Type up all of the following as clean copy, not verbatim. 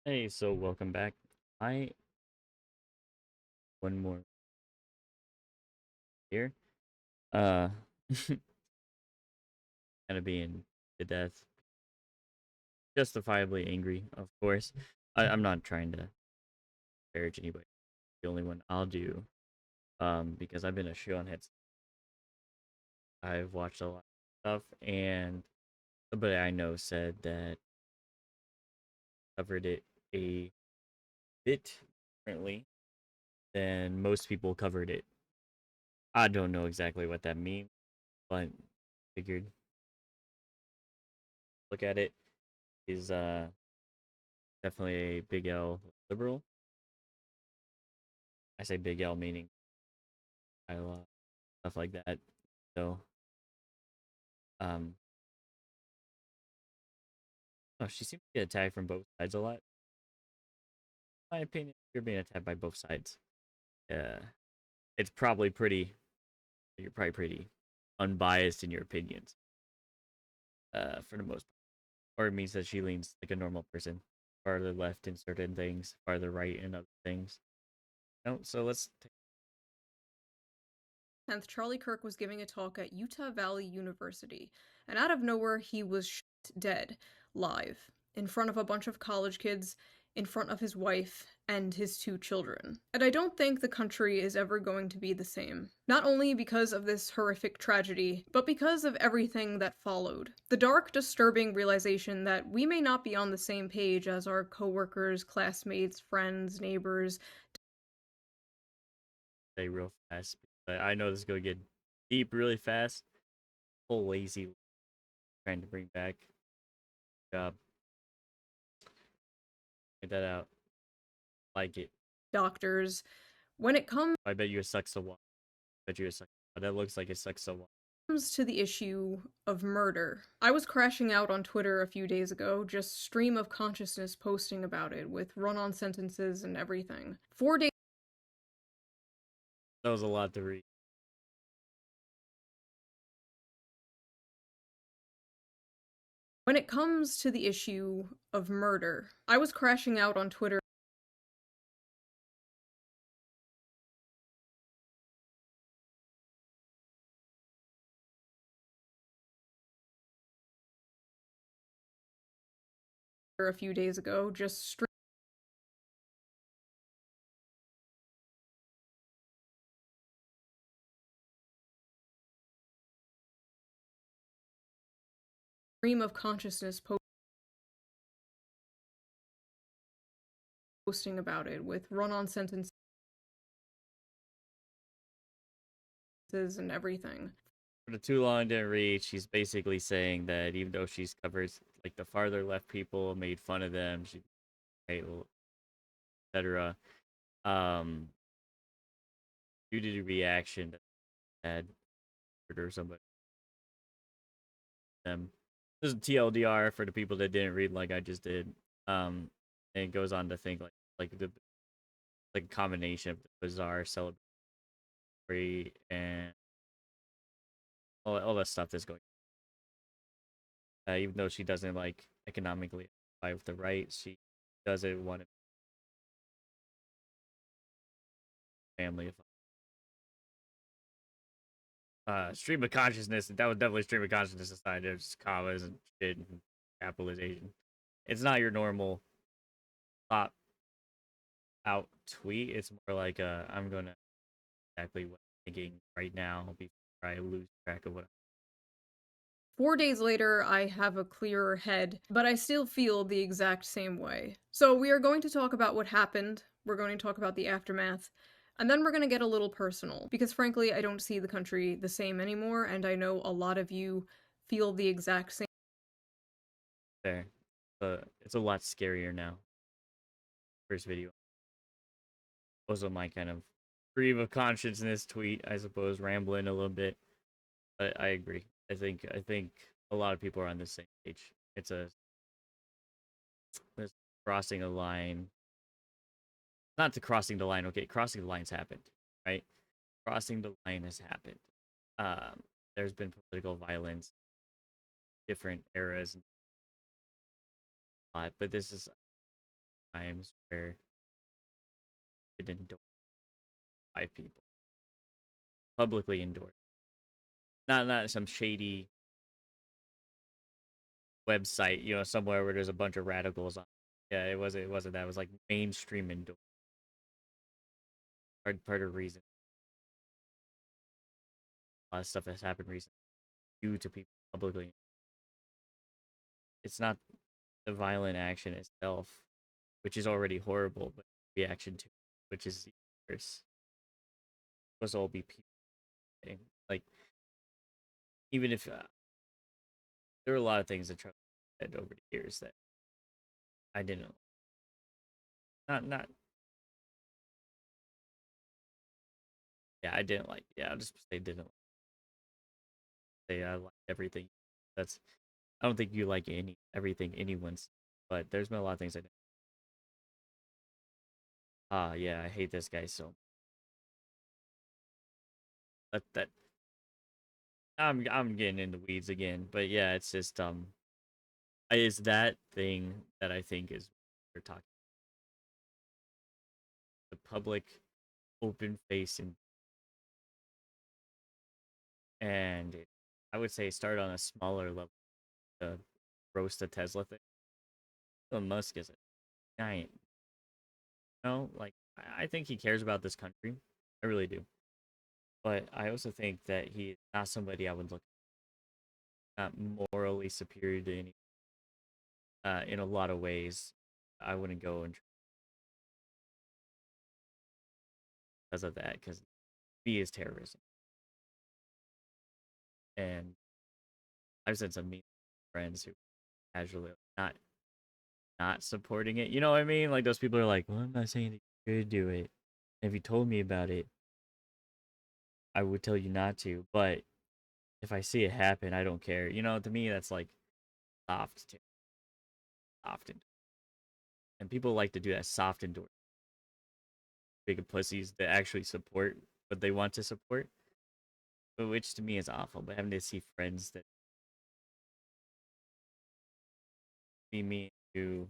Hey, so welcome back. I one more here. Uh kind of being to death. Justifiably angry, of course. I'm not trying to disparage anybody. The only one I'll do. Because I've been a ShoeOnHead. I've watched a lot of stuff and somebody I know said that covered it a bit differently than most people covered it. I don't know exactly what that means, but figured look at it is definitely a big L liberal. I say big L meaning I love stuff like that. So, um, oh, she seems to get attacked from both sides a lot. In my opinion, you're being attacked by both sides. Yeah, it's probably pretty. You're probably pretty unbiased in your opinions, for the most part. Or it means that she leans like a normal person, farther left in certain things, farther right in other things. No, so let's. 10th, Charlie Kirk was giving a talk at Utah Valley University, and out of nowhere, he was shot dead, live, in front of a bunch of college kids, in front of his wife, and his two children. And I don't think the country is ever going to be the same. Not only because of this horrific tragedy, but because of everything that followed. The dark, disturbing realization that we may not be on the same page as our coworkers, classmates, friends, neighbors, Say real fast. But I know this is gonna get deep really fast. Whole lazy trying to bring back. Job. Get that out. Like it. doctors. When it comes I bet you it sucks so much. Bet you it sucks. That looks like it sucks so much. to the issue of murder, I was crashing out on Twitter a few days ago, just stream of consciousness posting about it with run on sentences and everything. 4 days That was a lot to read. When it comes to the issue of murder, I was crashing out on Twitter a few days ago, just stream of consciousness posting about it with run on sentences and everything. For the too long didn't read, she's basically saying that even though she's covered like the farther left people, made fun of them, she etc. Um, due to the reaction that had or somebody them. This is TLDR for the people that didn't read like I just did. And it goes on to think like like a combination of the bizarre celebratory and all that stuff that's going. Even though she doesn't like economically apply with the right, she doesn't want a family of stream of consciousness. That was definitely stream of consciousness aside. There's commas and shit and capitalization. It's not your normal pop out tweet. It's more like I'm gonna exactly what I'm thinking right now before I lose track of what. 4 days later, I have a clearer head, but I still feel the exact same way. So, we are going to talk about what happened, we're going to talk about the aftermath, and then we're going to get a little personal, because frankly, I don't see the country the same anymore, and I know a lot of you feel the exact same. There, it's a lot scarier now. First video was on my kind of stream of consciousness tweet, I suppose, rambling a little bit. But I agree. I think a lot of people are on the same page. It's crossing a line. Not to crossing the line. Okay, crossing the line's happened, right? Crossing the line has happened. Um, there's been political violence, different eras, but this is times where it didn't endorse by people publicly endorse, not some shady website, somewhere where there's a bunch of radicals on. Yeah, it wasn't that. It was like mainstream endorse. Part of the reason a lot of stuff has happened recently due to people publicly. It's not the violent action itself, which is already horrible, but reaction to it, which is worse. Supposed to all be people. Like, even if there were a lot of things that Trump said over the years that I didn't. Not. Yeah, I didn't like. Yeah, I'll just say didn't say I like everything. That's. I don't think you like everything anyone's, but there's been a lot of things I didn't. Yeah, I hate this guy so. That I'm getting into weeds again, but yeah, it's just is that thing that I think is we're talking the public open face and I would say start on a smaller level to roast the Tesla thing. Elon Musk is a giant. Like I think he cares about this country. I really do. But I also think that he's not somebody I would look not morally superior to any in a lot of ways. I wouldn't go and because of that, because he is terrorism. And I've said some mean friends who casually not supporting it. You know what I mean? Like those people are like, well, I'm not saying that you should do it. If you told me about it, I would tell you not to. But if I see it happen, I don't care. To me, that's like soft, soft, and people like to do that soft endorsement. Big pussies that actually support what they want to support, but which to me is awful. But having to see friends that see me to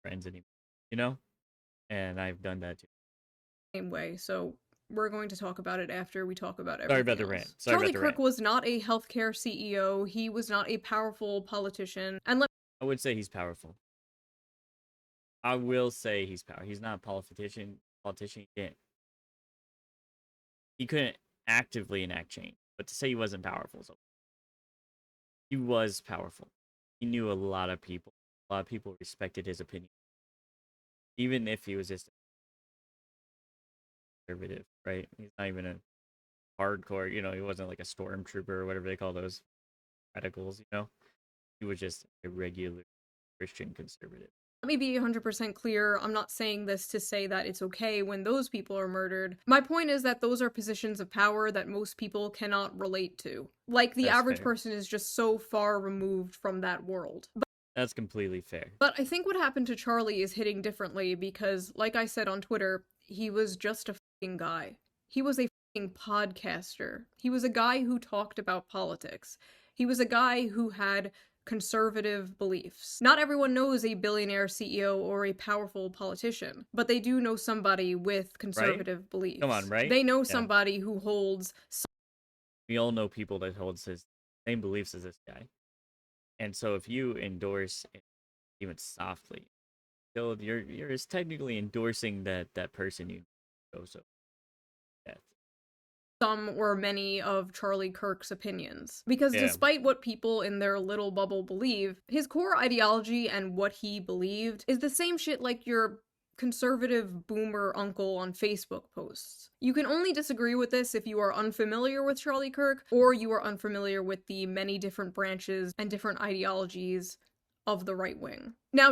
friends anymore, you know, and I've done that too. Same way, so we're going to talk about it after we talk about Sorry about everything the rant. else. Sorry about Charlie the Kirk rant. was not a healthcare CEO. He was not a powerful politician. And I would say he's powerful. I will say he's powerful. He's not a politician. He couldn't actively enact change. But to say he wasn't powerful, so he was powerful. He knew a lot of people. A lot of people respected his opinion, even if he was just conservative. Right? He's not even a hardcore. He wasn't like a stormtrooper or whatever they call those radicals. He was just a regular Christian conservative. let me be 100% clear. I'm not saying this to say that it's okay when those people are murdered. My point is that those are positions of power that most people cannot relate to. Like, the That's average fair. person is just so far removed from that world. That's completely fair. But I think what happened to Charlie is hitting differently because, like I said on Twitter, he was just a fucking guy. He was a fucking podcaster. He was a guy who talked about politics. He was a guy who had conservative beliefs. Not everyone knows a billionaire CEO or a powerful politician, but they do know somebody with conservative beliefs. Come on, right? They know Yeah. somebody who holds. We all know people that holds his same beliefs as this guy. And so if you endorse it, even softly, you're technically endorsing that person you know so death. Some or many of Charlie Kirk's opinions. Because Yeah. despite what people in their little bubble believe, his core ideology and what he believed is the same shit like your conservative boomer uncle on Facebook posts. You can only disagree with this if you are unfamiliar with Charlie Kirk or you are unfamiliar with the many different branches and different ideologies of the right wing. Now,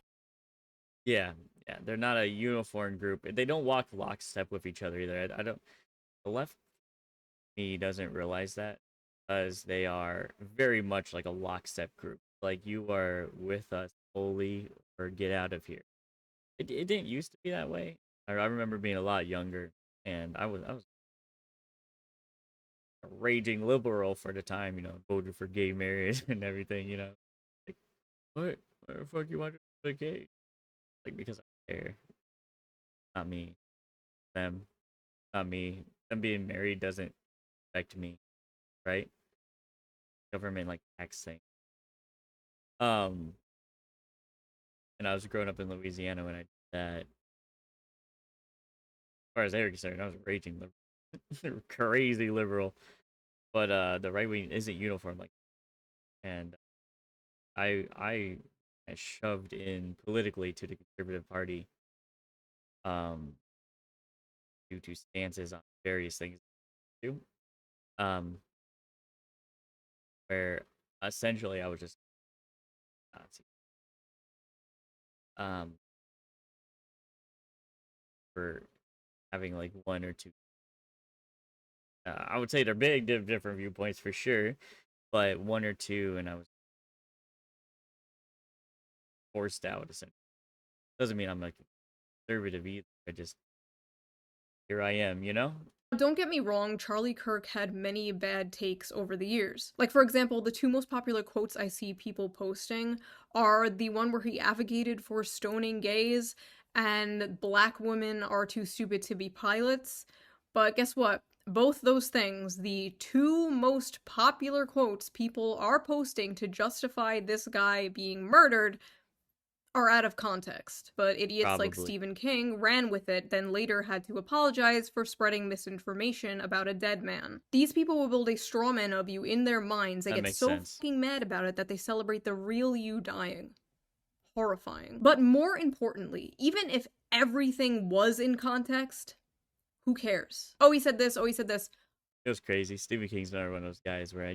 Yeah, they're not a uniform group. They don't walk lockstep with each other either. I don't. The left me doesn't realize that because they are very much like a lockstep group. Like you are with us fully or get out of here. It didn't used to be that way. I remember being a lot younger, and I was a raging liberal for the time. Voted for gay marriage and everything. Like what? Why the fuck you want to be gay? like because I care. Not me. Them. Not me. Them being married doesn't affect me, right? Government like tax thing. Um, and I was growing up in Louisiana when I did that. As far as they were concerned, I was raging liberal, crazy liberal. But the right wing isn't uniform like, and I shoved in politically to the Conservative Party, um, due to stances on various things, too. Um, where essentially I was just Nazi. Um, for having like one or two. I would say they're big, different viewpoints for sure, but one or two, and I was forced out. Essentially, doesn't mean I'm like conservative either. I just here I am, you know. Don't get me wrong, Charlie Kirk had many bad takes over the years. Like, for example, the two most popular quotes I see people posting are the one where he advocated for stoning gays and black women are too stupid to be pilots. But guess what? Both those things, the two most popular quotes people are posting to justify this guy being murdered, are out of context, but idiots like Probably Stephen King ran with it, then later had to apologize for spreading misinformation about a dead man. These people will build a straw man of you in their minds. They that get makes so sense. fucking mad about it that they celebrate the real you dying. Horrifying. But more importantly, even if everything was in context, who cares? Oh, he said this, oh, he said this. It was crazy. Stephen King's another one of those guys where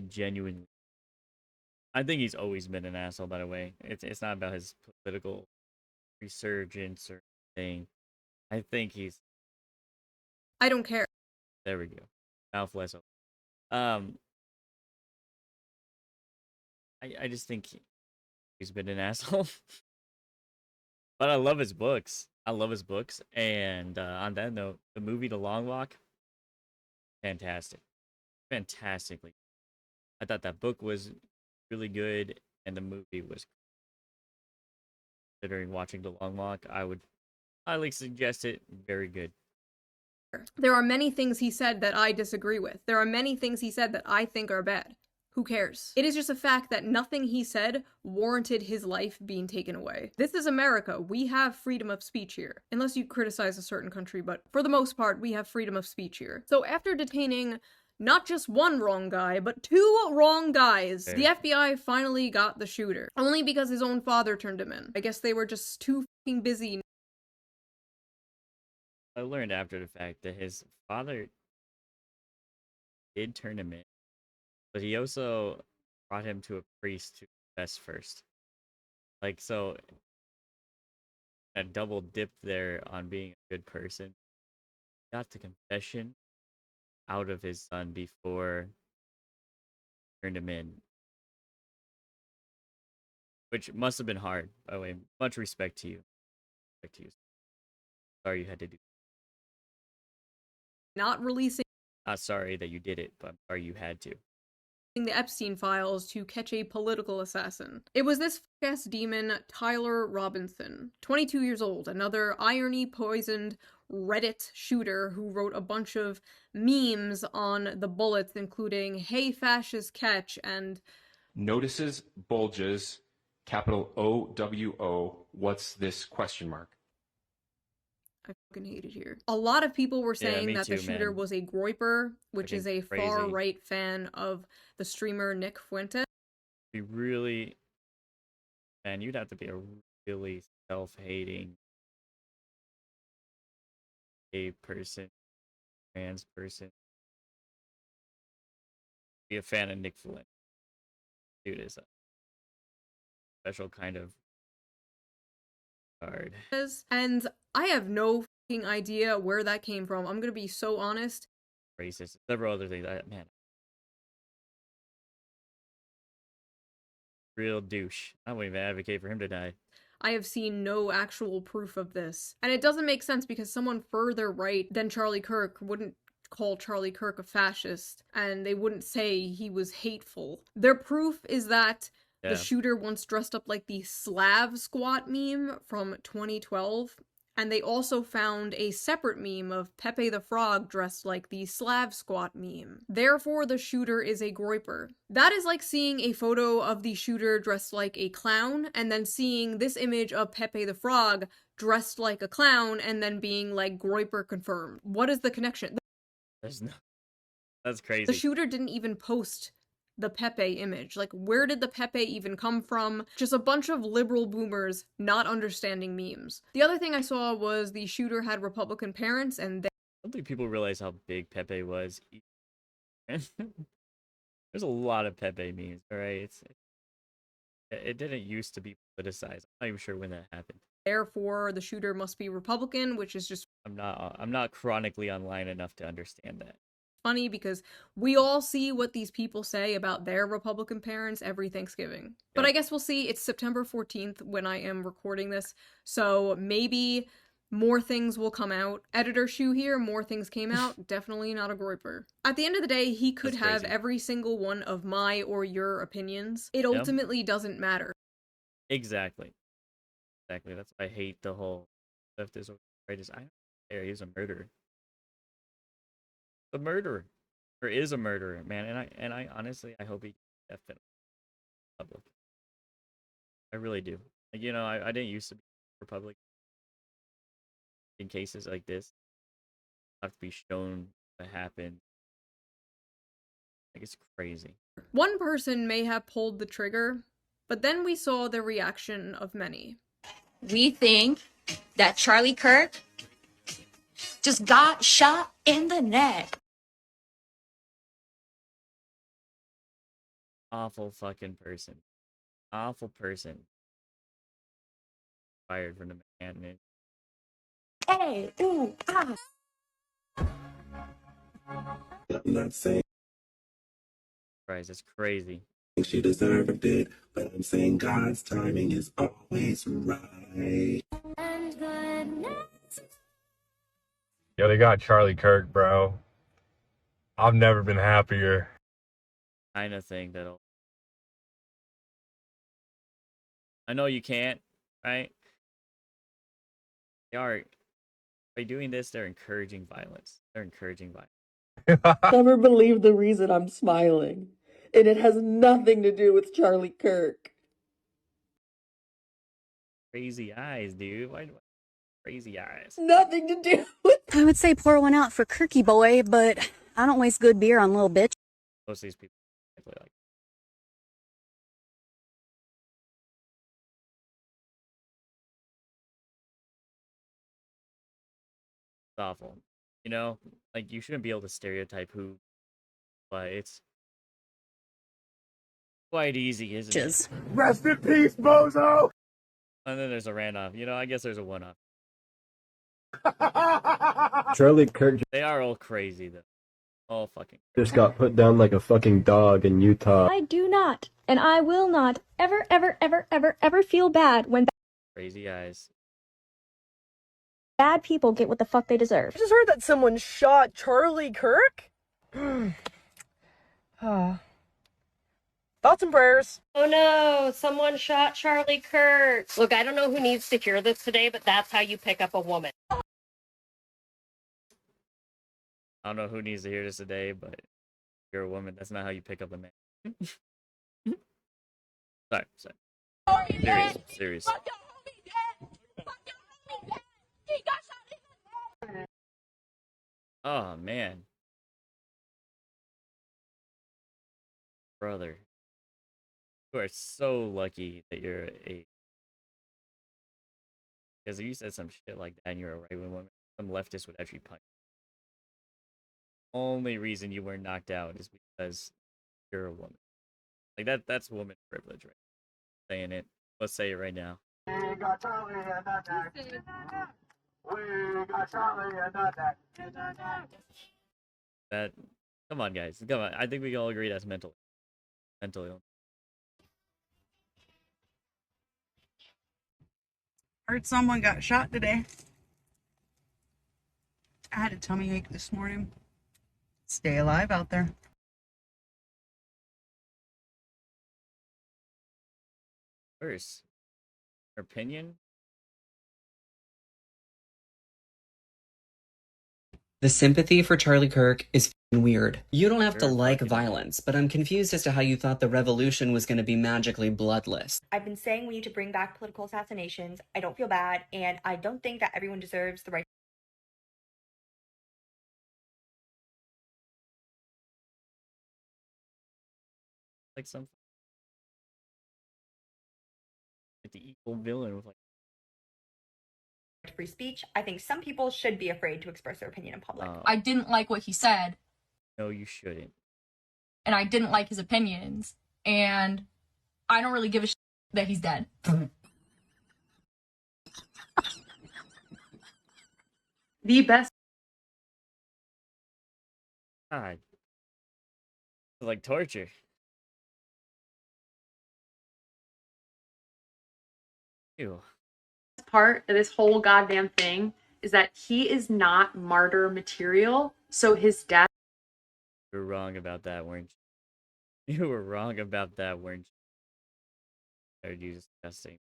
I think he's always been an asshole. By the way, it's not about his political resurgence or anything. I think he's I don't care. there. We go. Mouth less. Um, I just think he's been an asshole. But I love his books. I love his books. And on that note, the movie The Long Walk, fantastic, fantastically. I thought that book was really good, and the movie was. Considering watching The Long Walk, I would highly suggest it. Very good. There are many things he said that I disagree with. There are many things he said that I think are bad. Who cares? It is just a fact that nothing he said warranted his life being taken away. This is America. We have freedom of speech here. Unless you criticize a certain country, but for the most part, we have freedom of speech here. So after detaining not just one wrong guy, but two wrong guys, Fair. the FBI finally got the shooter. Only because his own father turned him in. I guess they were just too fucking busy. I learned after the fact that his father did turn him in, but he also brought him to a priest to confess first. Like, so, a double dip there on being a good person. Got the confession out of his son before turned him in. Which must have been hard, by the way. Much respect to you. Respect to you. Sorry you had to do. Not releasing Not sorry that you did it, but I'm sorry you had to. the Epstein files to catch a political assassin. It was this fuck-ass demon, Tyler Robinson, 22 years old, another irony-poisoned Reddit shooter who wrote a bunch of memes on the bullets, including "Hey fascist catch" and "Notices bulges, capital OWO, what's this question mark?" I fucking hate it here. A lot of people were Yeah, saying me that the too, shooter man. was a groiper, which Fucking is a crazy. far-right fan of the streamer Nick Fuentes. Be really, man, you'd have to be a really self-hating gay person, trans person. Be a fan of Nick Flynn. Dude is a special kind of card. And I have no fucking idea where that came from. I'm gonna be so honest. Racist. Several other things. Man, real douche. I wouldn't even advocate for him to die. I have seen no actual proof of this. And it doesn't make sense because someone further right than Charlie Kirk wouldn't call Charlie Kirk a fascist, and they wouldn't say he was hateful. Their proof is that Yeah. The shooter once dressed up like the Slav squat meme from 2012. And they also found a separate meme of Pepe the Frog dressed like the Slav squat meme. Therefore, the shooter is a groiper. That is like seeing a photo of the shooter dressed like a clown, and then seeing this image of Pepe the Frog dressed like a clown, and then being like groiper confirmed. What is the connection? There's no. That's crazy. The shooter didn't even post the Pepe image. Like, where did the Pepe even come from? Just a bunch of liberal boomers not understanding memes. The other thing I saw was the shooter had Republican parents, and I don't think people realize how big Pepe was. There's a lot of Pepe memes, alright? It didn't used to be politicized. I'm not even sure when that happened. Therefore, the shooter must be Republican, which is just I'm not chronically online enough to understand that. funny because we all see what these people say about their Republican parents every Thanksgiving. But I guess we'll see. It's September 14th when I am recording this, so maybe more things will come out. Editor Shoe here, more things came out. Definitely not a groiper. At the end of the day, he could have every single one of my or your opinions. It ultimately doesn't matter. Exactly. That's why I hate the whole leftist right. I don't care. He's a murderer. A murderer, or is a murderer, man. And I honestly, I hope he definitely public. I really do. Like, you know, I didn't used to be Republican. In cases like this, have to be shown what happened. Like, it's crazy. One person may have pulled the trigger, but then we saw the reaction of many. We think that Charliekirk just got shot in the neck. Awful fucking person. Awful person. Fired from the man. Hey, ooh, ah. I'm not saying It's crazy. she deserved it, but I'm saying God's timing is always right. Yo, they got Charliekirk, bro. I've never been happier. Kind of thing that'll. I know you can't, right? They are. By doing this, they're encouraging violence. Never believe the reason I'm smiling. And it has nothing to do with Charliekirk. Crazy eyes, dude. Why crazy eyes? Nothing to do with. I would say pour one out for Kirky boy, but I don't waste good beer on little bitch. Most of these people like. It's awful. You know, like, you shouldn't be able to stereotype who, but it's quite easy, isn't it? Rest in peace, bozo! And then there's a random. You know, I guess there's a one-off. Charliekirk They are all crazy, though. All fucking just got put down like a fucking dog in Utah. I do not, and I will not, ever feel bad when crazy eyes. bad people get what the fuck they deserve. I just heard that someone shot Charliekirk. Thoughts and prayers. Oh no, someone shot Charliekirk. Look, I don't know who needs to hear this today, but that's how you pick up a woman. I don't know who needs to hear this today, but if you're a woman, that's not how you pick up a man. Sorry. Serious. Oh, man. Brother. You are so lucky that you're a... Because if you said some shit like that and you're a right-wing woman, some leftist would actually punch you. Only reason you were knocked out is because you're a woman. Like, that's woman privilege, right? Saying it. Let's say it right now. We got Charlie and that. We got Charlie and that. That, come on, guys. Come on. I think we can all agree that's mental illness. Heard someone got shot today. I had a tummy ache this morning. Stay alive out there. First, her opinion. The sympathy for Charlie Kirk is f***ing weird. You don't have to Sure, like fucking violence, but I'm confused as to how you thought the revolution was going to be magically bloodless. I've been saying we need to bring back political assassinations. I don't feel bad, and I don't think that everyone deserves the right. Like some like the evil villain with like free speech. I think some people should be afraid to express their opinion in public. I didn't like what he said, no, you shouldn't. and I didn't like his opinions, and I don't really give a shit that he's dead. The best. God. It's like torture. Ew. Part of this whole goddamn thing is that he is not martyr material, so his death. You were wrong about that, weren't you? You were wrong about that, weren't you? Are you disgusting?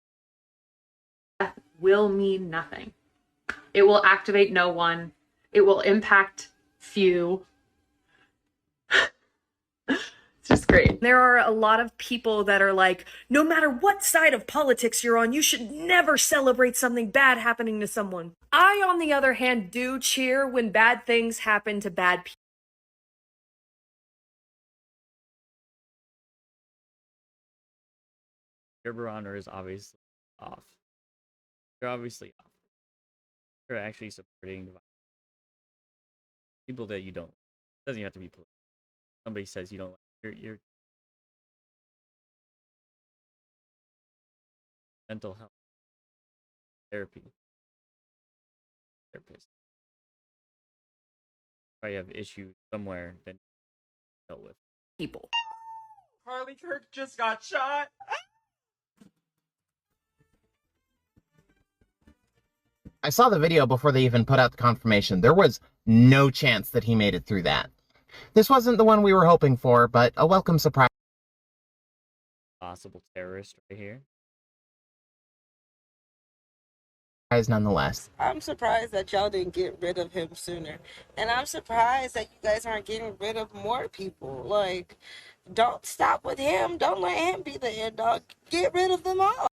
Will mean nothing. It will activate no one. It will impact few. It's just great. There are a lot of people that are like, no matter what side of politics you're on, you should never celebrate something bad happening to someone. I, on the other hand, do cheer when bad things happen to bad people. Your barometer is obviously off. You're obviously off. You're actually supporting people that you don't. It doesn't have to be political. Somebody says you don't like. You're mental health therapist. Probably have issues somewhere that dealt with people. Charlie Kirk just got shot. I saw the video before they even put out the confirmation. There was no chance that he made it through that. This wasn't the one we were hoping for, but a welcome surprise. Possible terrorist right here. Nonetheless. I'm surprised that y'all didn't get rid of him sooner. And I'm surprised that you guys aren't getting rid of more people. Like, don't stop with him. Don't let him be the end dog. Get rid of them all.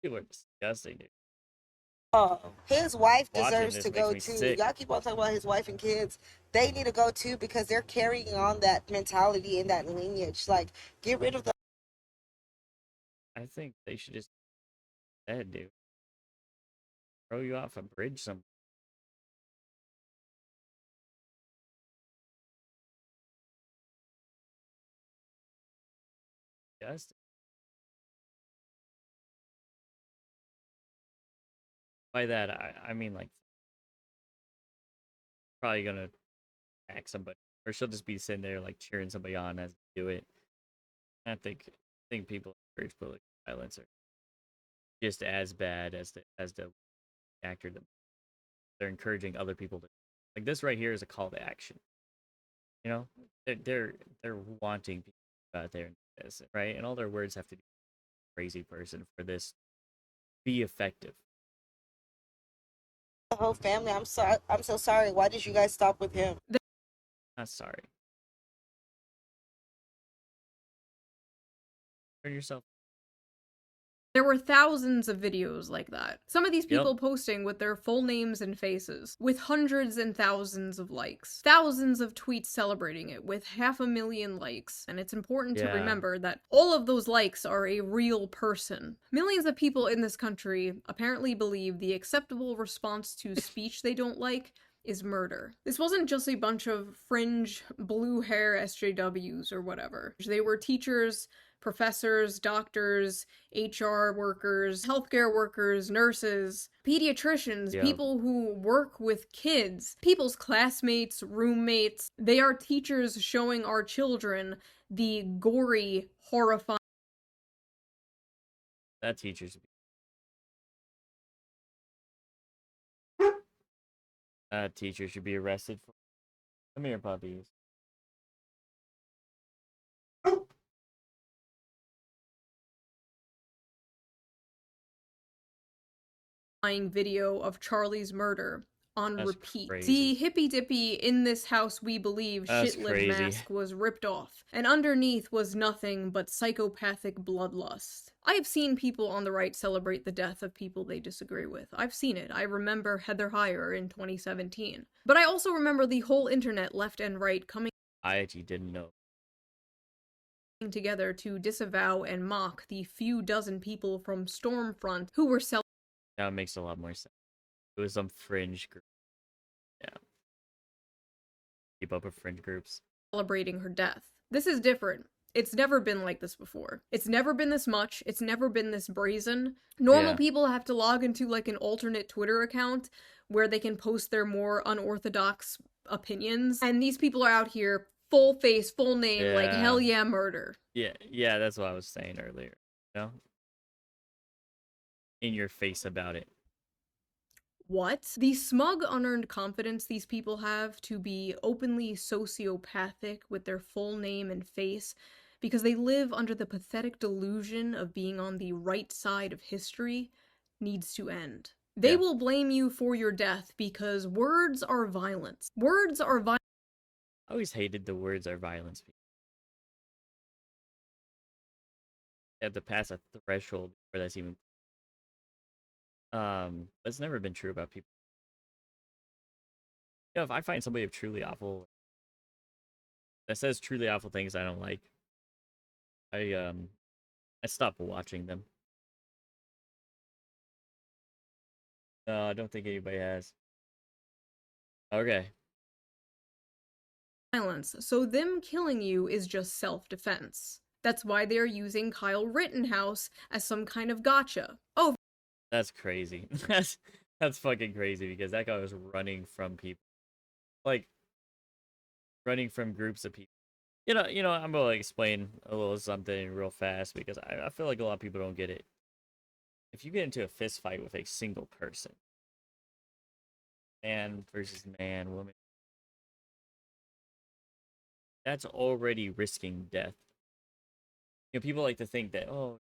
People are disgusting, dude. His wife Watching deserves this to makes go me too. sick. Y'all keep on talking about his wife and kids. They need to go too because they're carrying on that mentality and that lineage. Like, get rid of the. I think they should just dead, dude. Throw you off a bridge somewhere. Just by that, I mean like probably gonna attack somebody, or she'll just be sitting there like cheering somebody on as they do it. I think people encourage political violence are just as bad as the actor. They're encouraging other people to like this right here is a call to action. You know, they're wanting people out there and do this, right? And all their words have to be crazy person for this to be effective. The whole family. I'm sorry. I'm so sorry. Why did you guys stop with him? Not sorry. Turn yourself. There were thousands of videos like that. Some of these people posting with their full names and faces, with hundreds and thousands of likes. Thousands of tweets celebrating it, with 500,000 likes. And it's important to remember that all of those likes are a real person. Millions of people in this country apparently believe the acceptable response to speech they don't like is murder. This wasn't just a bunch of fringe blue hair SJWs or whatever. They were teachers, professors, doctors, HR workers, healthcare workers, nurses, pediatricians, people who work with kids, people's classmates, roommates. They are teachers showing our children the gory, horrifying. That teacher should be. That teacher should be arrested for Come here, puppies. Video of Charlie's murder on That's repeat. crazy. The hippy dippy "in this house we believe" That's shit-lib crazy. mask was ripped off, and underneath was nothing but psychopathic bloodlust. I have seen people on the right celebrate the death of people they disagree with. I've seen it. I remember Heather Heyer in 2017. But I also remember the whole internet, left and right, coming I actually didn't know. together to disavow and mock the few dozen people from Stormfront who were Now it makes a lot more sense. It was some fringe group. Yeah. Keep up with fringe groups. celebrating her death. This is different. It's never been like this before. It's never been this much. It's never been this brazen. Normal people have to log into like an alternate Twitter account where they can post their more unorthodox opinions. And these people are out here full face, full name, like hell yeah, murder. Yeah, that's what I was saying earlier. You know? In your face about it. What? The smug, unearned confidence these people have to be openly sociopathic with their full name and face because they live under the pathetic delusion of being on the right side of history needs to end. They will blame you for your death because words are violence. Words are violence. I always hated the words are violence. You have to pass a threshold before that's even. That's never been true about people. You know, if I find somebody truly awful that says truly awful things I don't like, I stop watching them. No, I don't think anybody has. Okay. Violence, so them killing you is just self-defense. That's why they're using Kyle Rittenhouse as some kind of gotcha. Oh, that's crazy. That's fucking crazy because that guy was running from people. Like, running from groups of people. You know, I'm gonna explain a little something real fast because I feel like a lot of people don't get it. If you get into a fist fight with a single person, man versus man, woman, that's already risking death. You know, people like to think that, oh,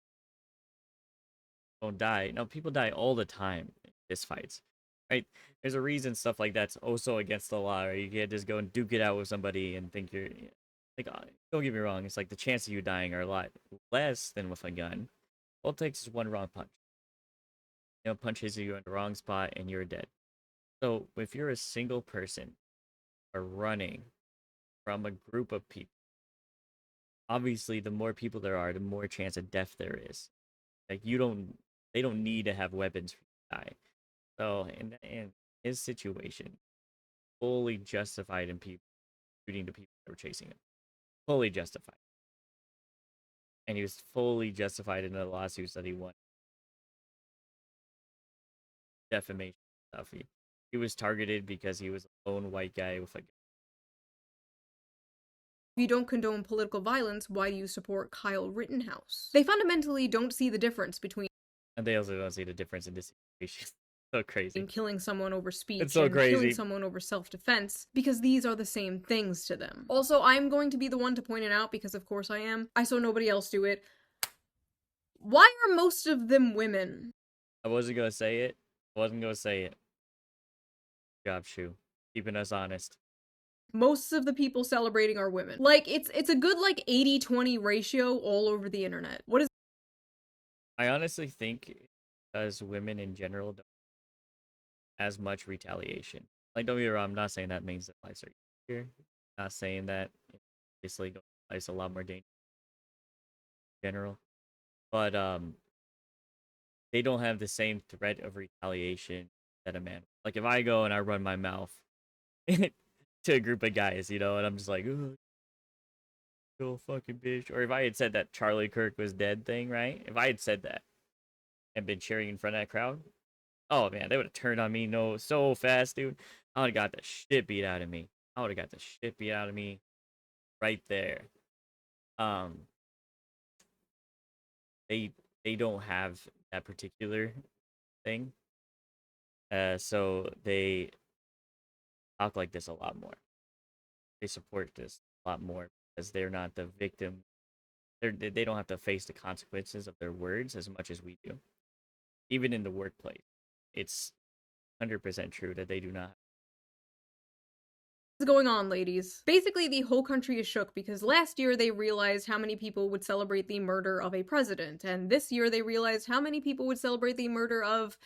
don't die. No, people die all the time in fist fights, right? There's a reason stuff like that's also against the law, right? You can't just go and duke it out with somebody and think you're, like, don't get me wrong, it's like the chances of you dying are a lot less than with a gun. All it takes is one wrong punch. You know, punch hits you in the wrong spot and you're dead. So if you're a single person or running from a group of people, obviously the more people there are, the more chance of death there is. Like, they don't need to have weapons for you to die. So in his situation, fully justified in people shooting the people that were chasing him. Fully justified. And he was fully justified in the lawsuits that he won. Defamation stuff. He was targeted because he was a lone white guy with a gun. If you don't condone political violence, why do you support Kyle Rittenhouse? They fundamentally don't see the difference between And they also don't see the difference in this situation. So crazy. Killing someone over speech it's so and crazy. killing someone over self-defense, because these are the same things to them. Also, I'm going to be the one to point it out because of course I am. I saw nobody else do it. Why are most of them women? I wasn't gonna say it. Good job, Shoe. Keeping us honest. Most of the people celebrating are women. Like, it's a good, like, 80-20 ratio all over the internet. What is... I honestly think because women in general don't have as much retaliation. Like, don't get me wrong, I'm not saying that means their lives are easier. I'm not saying that obviously life's a lot more dangerous in general. But they don't have the same threat of retaliation that a man. Like, if I go and I run my mouth to a group of guys, you know, and I'm just like, oh, you fucking bitch. Or if I had said that Charlie Kirk was dead thing, right? If I had said that and been cheering in front of that crowd, oh man, they would have turned on me so fast, dude. I would have got the shit beat out of me. Right there. They don't have that particular thing. So they talk like this a lot more. they support this a lot more because they're not the victim. They don't have to face the consequences of their words as much as we do. Even in the workplace, it's 100% true that they do not. What's going on, ladies? Basically, the whole country is shook because last year they realized how many people would celebrate the murder of a president, and this year they realized how many people would celebrate the murder of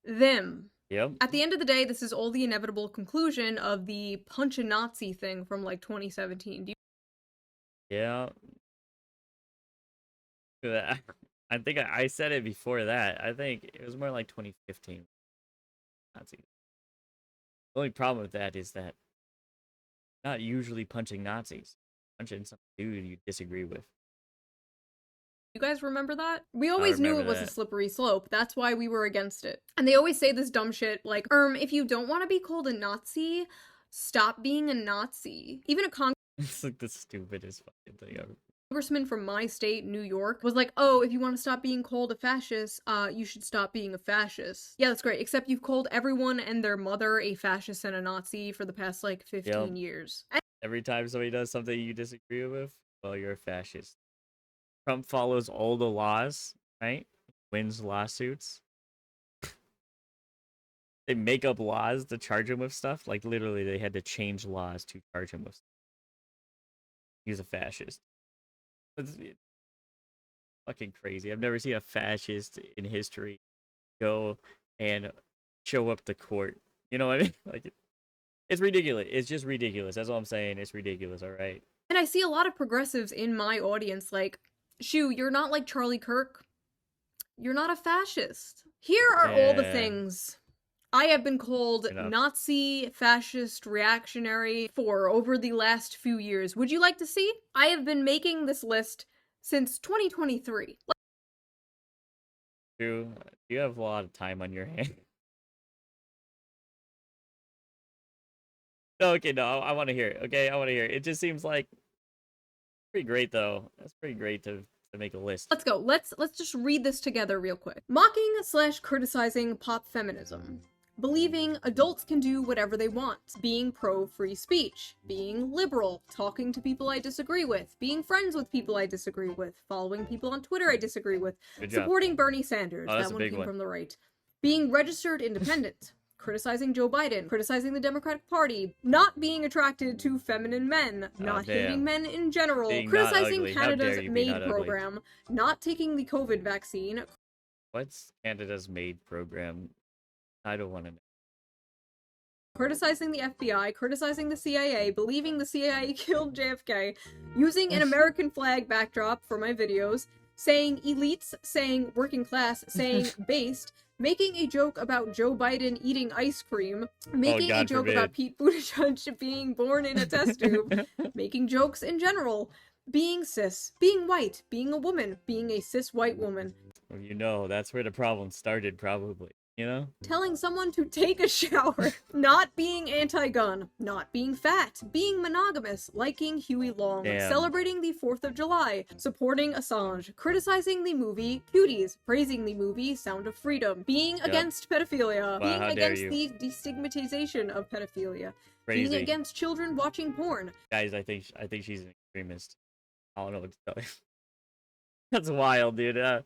them. Yep. At the end of the day, this is all the inevitable conclusion of the punch a Nazi thing from like 2017. Yeah. I think I said it before that. I think it was more like 2015. Nazi. The only problem with that is that not usually punching Nazis. Punching some dude you disagree with. You guys remember that? We always knew it was a that. slippery slope. That's why we were against it. And they always say this dumb shit like, if you don't want to be called a Nazi, stop being a Nazi. Even a It's like the stupidest fucking thing ever. congressman from my state, New York, was like, oh, if you want to stop being called a fascist, you should stop being a fascist. Yeah, that's great, except you've called everyone and their mother a fascist and a Nazi for the past, like, 15 years. Every time somebody does something you disagree with, well, you're a fascist. Trump follows all the laws, right? Wins lawsuits. They make up laws to charge him with stuff. Like, literally, they had to change laws to charge him with stuff. He's a fascist. It's fucking crazy. I've never seen a fascist in history go and show up to court. You know what I mean? Like, it's ridiculous. It's just ridiculous. That's all I'm saying. It's ridiculous, all right? And I see a lot of progressives in my audience like, Shoo, you're not like Charlie Kirk. You're not a fascist. Here are all the things I have been called Nazi, fascist, reactionary for over the last few years. Would you like to see? I have been making this list since 2023. True. You have a lot of time on your hands. No, okay, no, I want to hear it. Okay, I want to hear it. It just seems like pretty great, though. That's pretty great to make a list. Let's go. Let's just read this together real quick. Mocking/criticizing pop feminism. Believing adults can do whatever they want. Being pro-free speech. Being liberal. Talking to people I disagree with. Being friends with people I disagree with. Following people on Twitter I disagree with. Good job. Supporting Bernie Sanders. Oh, that's that a one big came one. from the right. Being registered independent. Criticizing Joe Biden, criticizing the Democratic Party, not being attracted to feminine men, not hating men in general, Being not criticizing ugly. How Canada's dare you be MAID not ugly. program, not taking the COVID vaccine. What's Canada's MAID program? I don't want to know. Criticizing the FBI, criticizing the CIA, believing the CIA killed JFK, using an American flag backdrop for my videos, saying elites, saying working class, saying based, making a joke about Joe Biden eating ice cream, making a joke about Pete Buttigieg being born in a test tube, making jokes in general, being cis, being white, being a woman, being a cis white woman. Well, you know, that's where the problem started, probably. You know? Telling someone to take a shower, not being anti-gun, not being fat, being monogamous, liking Huey Long, Damn. celebrating the 4th of July, supporting Assange, criticizing the movie Cuties, praising the movie Sound of Freedom, being against pedophilia, Wow, being how dare against you. the destigmatization of pedophilia, Crazy. being against children watching porn. Guys, I think she's an extremist. I don't know what to tell you. That's wild, dude.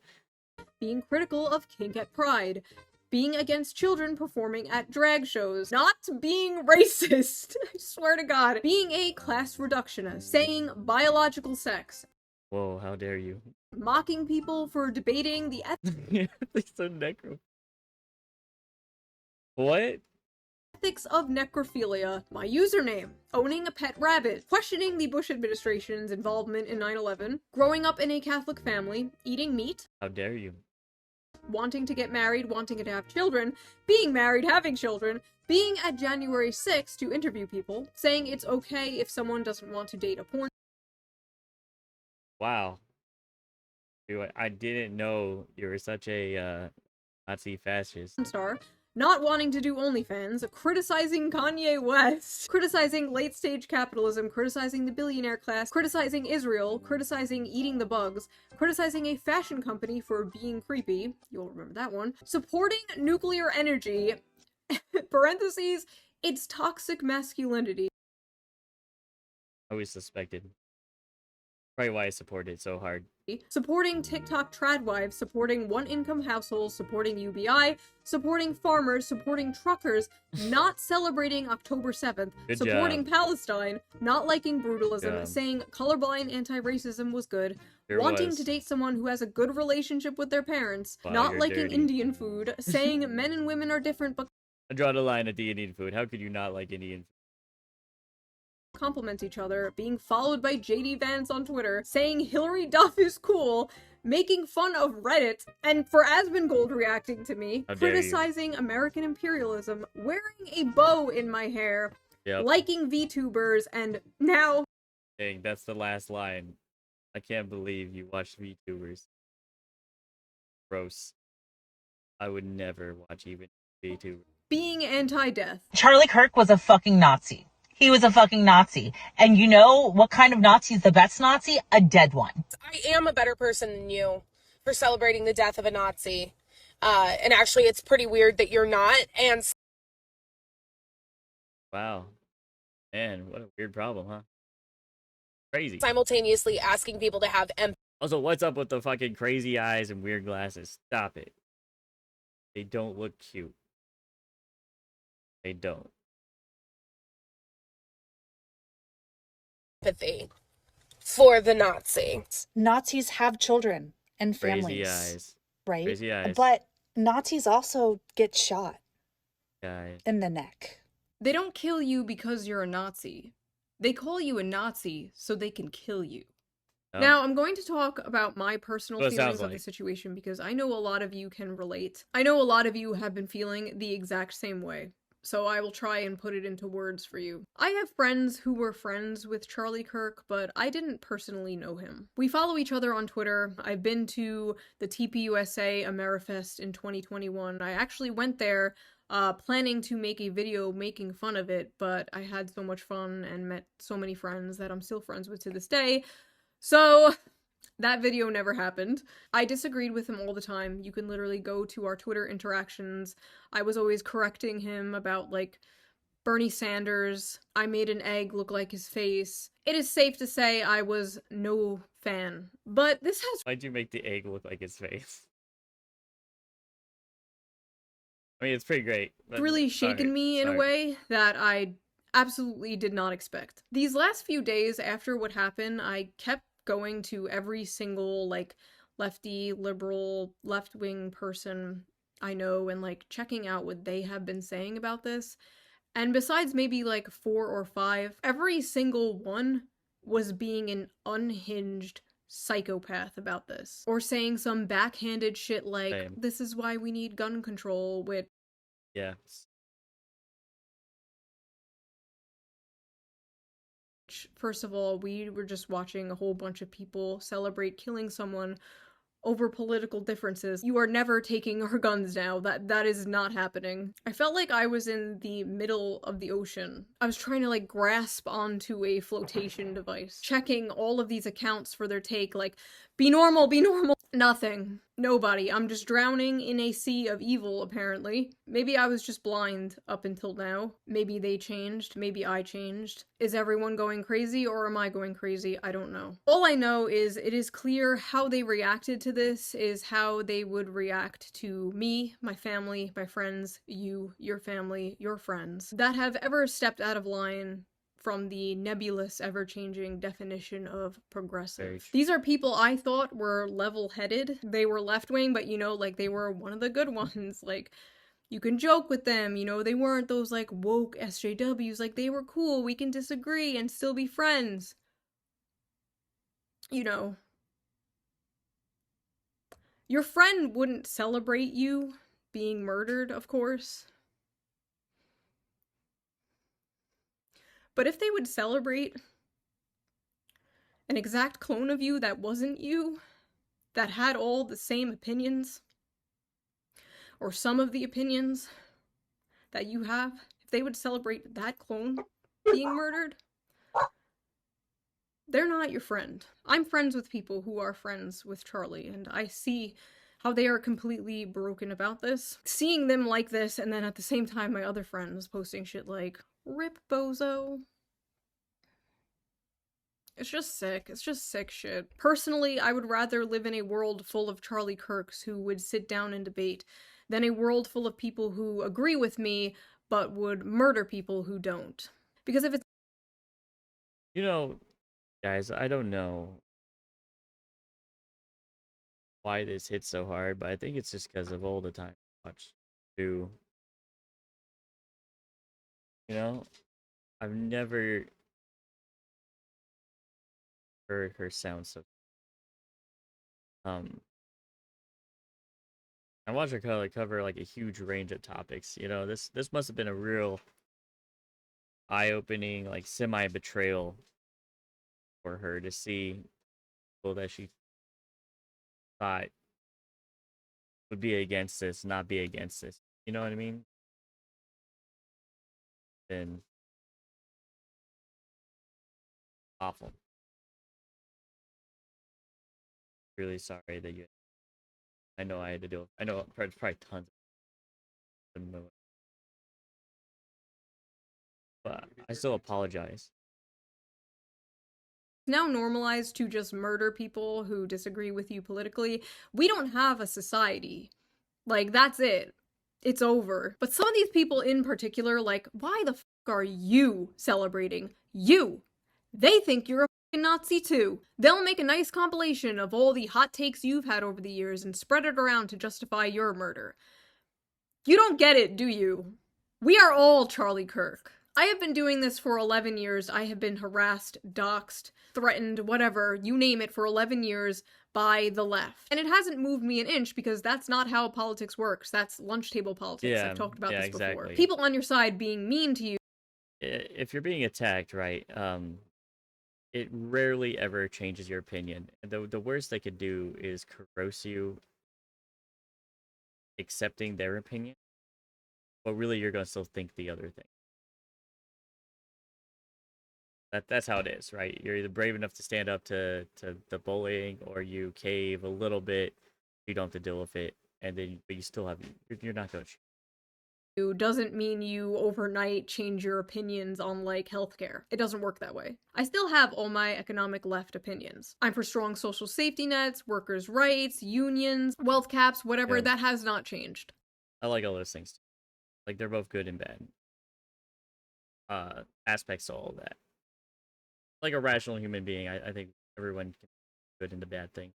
Being critical of kink at Pride, being against children performing at drag shows, not being racist, I swear to God, being a class reductionist, saying biological sex, Whoa, how dare you? mocking people for debating the So necro. What? ethics of necrophilia, my username, owning a pet rabbit, questioning the Bush administration's involvement in 9/11, growing up in a Catholic family, eating meat, How dare you? wanting to get married, wanting to have children, being married, having children, being at January 6th to interview people, saying it's okay if someone doesn't want to date a porn Wow. Dude, I didn't know you were such a Nazi fascist. star, not wanting to do OnlyFans, criticizing Kanye West, criticizing late-stage capitalism, criticizing the billionaire class, criticizing Israel, criticizing eating the bugs, criticizing a fashion company for being creepy, you'll remember that one, supporting nuclear energy, parentheses, it's toxic masculinity, I always suspected. Probably why I supported it so hard. Supporting TikTok tradwives, supporting one-income households, supporting UBI, supporting farmers, supporting truckers, not celebrating October 7th, Good supporting job. Palestine, not liking brutalism, job. saying colorblind anti-racism was good, Sure wanting was. to date someone who has a good relationship with their parents, Wow, not you're liking dirty. Indian food, saying men and women are different but I draw the line at the Indian food. How could you not like Indian food? compliment each other, being followed by JD Vance on Twitter, saying Hillary Duff is cool, making fun of Reddit, and for Asmongold reacting to me, How dare you. criticizing American imperialism, wearing a bow in my hair, Yep. liking VTubers, and now Dang, that's the last line. I can't believe you watch VTubers. Gross. I would never watch even VTubers. being anti-death. Charlie Kirk was a fucking Nazi. He was a fucking Nazi. And you know what kind of Nazi is the best Nazi? A dead one. I am a better person than you for celebrating the death of a Nazi. And actually, it's pretty weird that you're not. And Wow. Man, what a weird problem, huh? Crazy. simultaneously asking people to have empathy. Also, what's up with the fucking crazy eyes and weird glasses? Stop it. They don't look cute. They don't. For the Nazi. Nazis have children and Crazy families, eyes. right? Crazy eyes. But Nazis also get shot Guys. in the neck. They don't kill you because you're a Nazi. They call you a Nazi so they can kill you. Oh. Now, I'm going to talk about my personal Well, it feelings sounds of the like. situation because I know a lot of you can relate. I know a lot of you have been feeling the exact same way, so I will try and put it into words for you. I have friends who were friends with Charlie Kirk, but I didn't personally know him. We follow each other on Twitter. I've been to the TPUSA Amerifest in 2021. I actually went there planning to make a video making fun of it, but I had so much fun and met so many friends that I'm still friends with to this day. So that video never happened. I disagreed with him all the time. You can literally go to our Twitter interactions. I was always correcting him about, like, Bernie Sanders. I made an egg look like his face. It is safe to say I was no fan. But this has Why'd you make the egg look like his face? I mean, it's pretty great. But really shaken sorry, me in a sorry. way that I absolutely did not expect. These last few days after what happened, I kept going to every single, like, lefty, liberal, left-wing person I know and, like, checking out what they have been saying about this. And besides maybe, like, 4 or 5, every single one was being an unhinged psychopath about this. Or saying some backhanded shit like, Same. this is why we need gun control, with Yeah. first of all, we were just watching a whole bunch of people celebrate killing someone over political differences. You are never taking our guns now. That is not happening. I felt like I was in the middle of the ocean. I was trying to, like, grasp onto a flotation device, checking all of these accounts for their take, like, be normal, be normal. Nothing. Nobody. I'm just drowning in a sea of evil, apparently. Maybe I was just blind up until now. Maybe they changed. Maybe I changed. Is everyone going crazy or am I going crazy? I don't know. All I know is it is clear how they reacted to this is how they would react to me, my family, my friends, you, your family, your friends, that have ever stepped out of line from the nebulous, ever-changing definition of progressive. These are people I thought were level-headed. They were left-wing, but, you know, like, they were one of the good ones. Like, you can joke with them, you know, they weren't those, like, woke SJWs. Like, they were cool, we can disagree and still be friends. You know. Your friend wouldn't celebrate you being murdered, of course. But if they would celebrate an exact clone of you that wasn't you, that had all the same opinions, or some of the opinions that you have, if they would celebrate that clone being murdered, they're not your friend. I'm friends with people who are friends with Charlie, and I see how they are completely broken about this. Seeing them like this, and then at the same time my other friends posting shit like, "Rip bozo." It's just sick. It's just sick shit. Personally, I would rather live in a world full of Charlie Kirks who would sit down and debate than a world full of people who agree with me but would murder people who don't. Because if it's You know, guys, I don't know why this hits so hard, but I think it's just because of all the time I watch Sue. You know, I've never heard her sound so. I watched her cover like a huge range of topics. You know, this must have been a real eye-opening, like semi-betrayal for her to see people that she thought would be against this, not be against this. You know what I mean? And awful. Really sorry that you. I know I had to deal. I know probably tons of them, but I still apologize. now normalized to just murder people who disagree with you politically, we don't have a society. Like, that's it. It's over. But some of these people in particular, like, why the fuck are you celebrating? You! They think you're a fucking Nazi too. They'll make a nice compilation of all the hot takes you've had over the years and spread it around to justify your murder. You don't get it, do you? We are all Charlie Kirk. I have been doing this for 11 years. I have been harassed, doxxed, threatened, whatever, you name it, for 11 years by the left. And it hasn't moved me an inch because that's not how politics works. That's lunch table politics. Yeah, I've talked about this before. exactly. People on your side being mean to you. If you're being attacked, right, it rarely ever changes your opinion. The worst they could do is coerce you accepting their opinion, but really you're going to still think the other thing. That's how it is, right? You're either brave enough to stand up to the bullying, or you cave a little bit. You don't have to deal with it, and then but you still have you're not going to. Doesn't mean you overnight change your opinions on, like, healthcare. It doesn't work that way. I still have all my economic left opinions. I'm for strong social safety nets, workers' rights, unions, wealth caps, whatever. Yeah. That has not changed. I like all those things. Like, they're both good and bad. Aspects of all that. Like a rational human being, I think everyone can be good in the bad thing.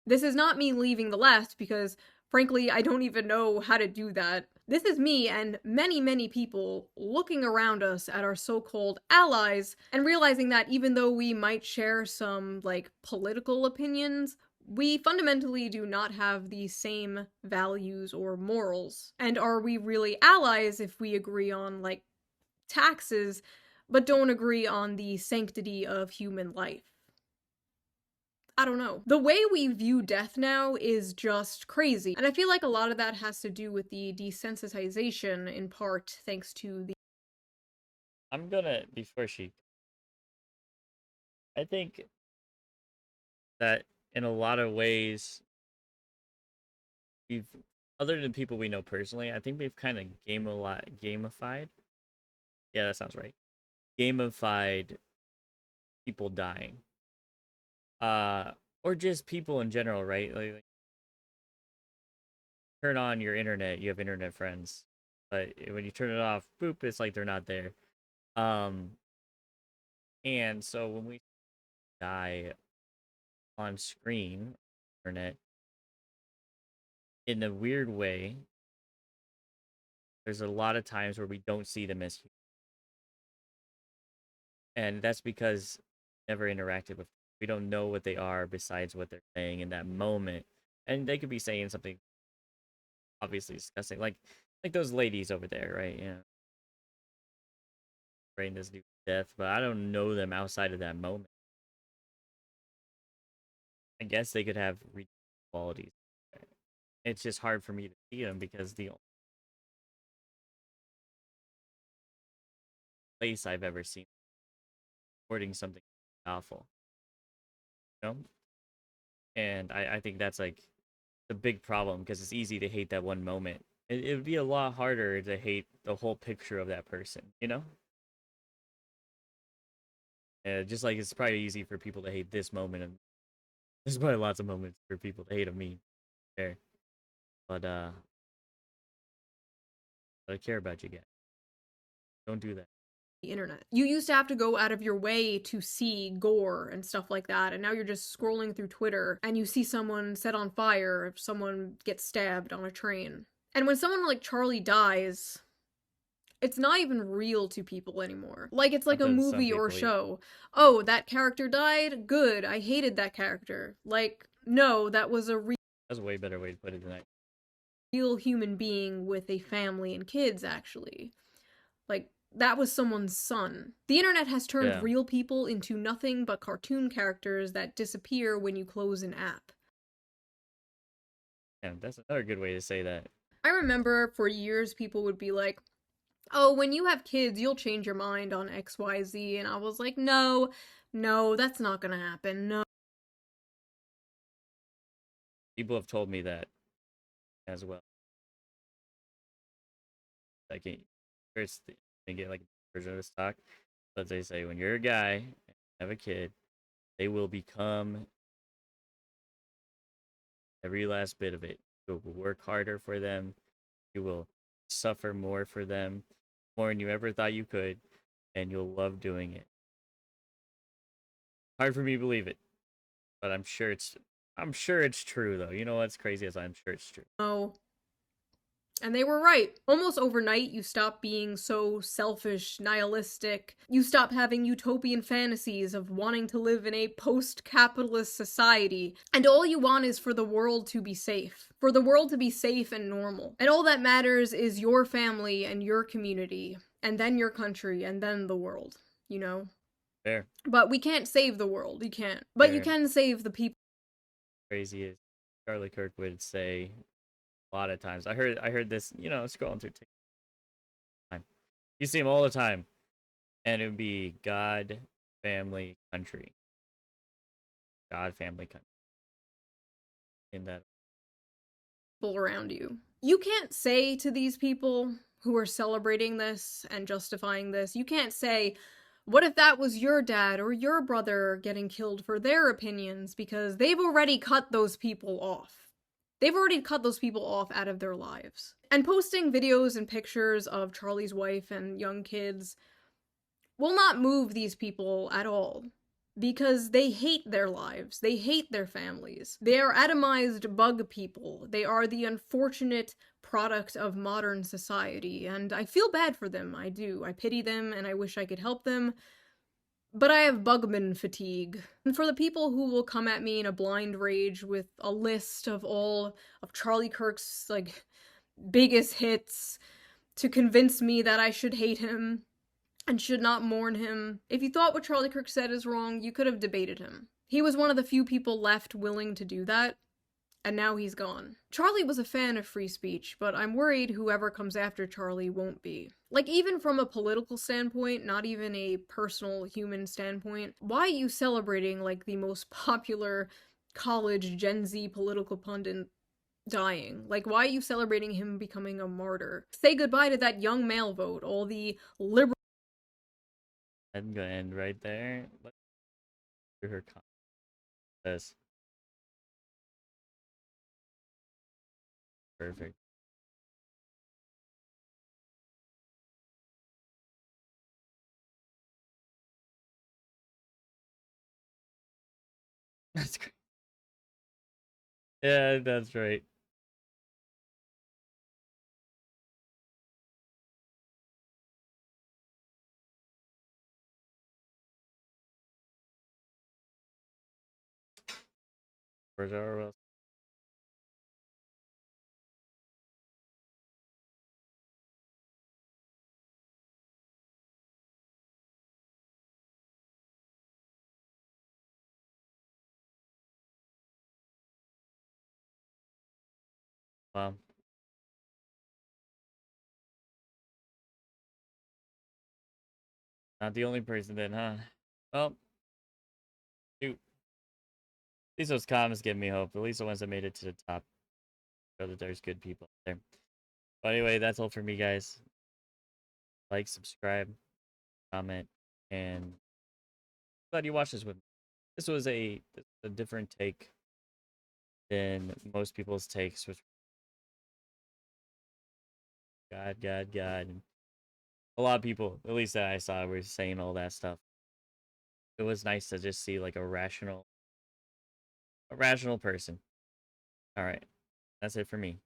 This is not me leaving the left because, frankly, I don't even know how to do that. This is me and many, many people looking around us at our so-called allies and realizing that even though we might share some, like, political opinions, we fundamentally do not have the same values or morals. And are we really allies if we agree on, like, taxes, but don't agree on the sanctity of human life? I don't know. The way we view death now is just crazy. And I feel like a lot of that has to do with the desensitization, in part, thanks to the... I'm gonna, before she... I think that in a lot of ways, we've, other than people we know personally, I think we've kind of gamified. Yeah, that sounds right. Gamified people dying. Or just people in general, right? Like, turn on your internet, you have internet friends, but when you turn it off, boop, it's like they're not there. And so when we die on screen, internet, in a weird way, there's a lot of times where we don't see them as human. And that's because we never interacted with them. We don't know what they are besides what they're saying in that moment. And they could be saying something obviously disgusting, like those ladies over there, right? Yeah, praying this new death, but I don't know them outside of that moment. I guess they could have qualities. It's just hard for me to see them because the only place I've ever seen reporting something awful, you know? And I think that's like the big problem, because it's easy to hate that one moment. It would be a lot harder to hate the whole picture of that person, you know? Just like it's probably easy for people to hate this moment, and there's probably lots of moments for people to hate of me. There, but I care about you guys. Don't do that. The internet. You used to have to go out of your way to see gore and stuff like that, and now you're just scrolling through Twitter and you see someone set on fire, if someone gets stabbed on a train. And when someone like Charlie dies, it's not even real to people anymore. Like, it's like a Sometimes some movie or people, yeah. show. Oh, that character died? Good, I hated that character. Like, no, that was a That's a way better way to put it than that. real human being with a family and kids, actually. Like, that was someone's son. The internet has turned Yeah. real people into nothing but cartoon characters that disappear when you close an app. Yeah, that's another good way to say that. I remember for years people would be like, oh, when you have kids, you'll change your mind on XYZ. And I was like, no, that's not gonna happen. No. People have told me that as well. Like, first, they get like a version of this talk, but they say when you're a guy and have a kid, they will become every last bit of it. You will work harder for them. You will suffer more for them, more than you ever thought you could, and you'll love doing it. Hard for me to believe it, but I'm sure it's true though. You know what's crazy is I'm sure it's true. No. And they were right. Almost overnight, you stop being so selfish, nihilistic. You stop having utopian fantasies of wanting to live in a post-capitalist society. And all you want is for the world to be safe. For the world to be safe and normal. And all that matters is your family and your community. And then your country, and then the world. You know? Fair. But we can't save the world. You can't. But you Fair. can save the people. Crazy is Charlie Kirk would say a lot of times. I heard this, scrolling through TikTok. You see him all the time, and it would be God, family, country. God, family, country. In that. People around you. You can't say to these people who are celebrating this and justifying this, you can't say, what if that was your dad or your brother getting killed for their opinions? Because they've already cut those people off. They've already cut those people off out of their lives. And posting videos and pictures of Charlie's wife and young kids will not move these people at all. Because they hate their lives. They hate their families. They are atomized bug people. They are the unfortunate product of modern society. And I feel bad for them. I do. I pity them and I wish I could help them. But I have bugman fatigue. And for the people who will come at me in a blind rage with a list of all of Charlie Kirk's, biggest hits to convince me that I should hate him and should not mourn him. If you thought what Charlie Kirk said is wrong, you could have debated him. He was one of the few people left willing to do that, and now he's gone. Charlie was a fan of free speech, but I'm worried whoever comes after Charlie won't be. Even from a political standpoint, not even a personal human standpoint, why are you celebrating, the most popular college Gen Z political pundit dying? Why are you celebrating him becoming a martyr? Say goodbye to that young male vote, all the liberal I'm gonna end right there. Let's do her comment. This. Perfect. That's great. Yeah, that's right. Where's our Wow. Not the only person then, huh? Well, shoot. At least those comments give me hope. At least the ones that made it to the top. Show that there's good people there. But anyway, that's all for me, guys. Like, subscribe, comment, and glad you watched this with me. This was a different take than most people's takes, which God. And a lot of people, at least that I saw, were saying all that stuff. It was nice to just see like a rational person. All right, that's it for me.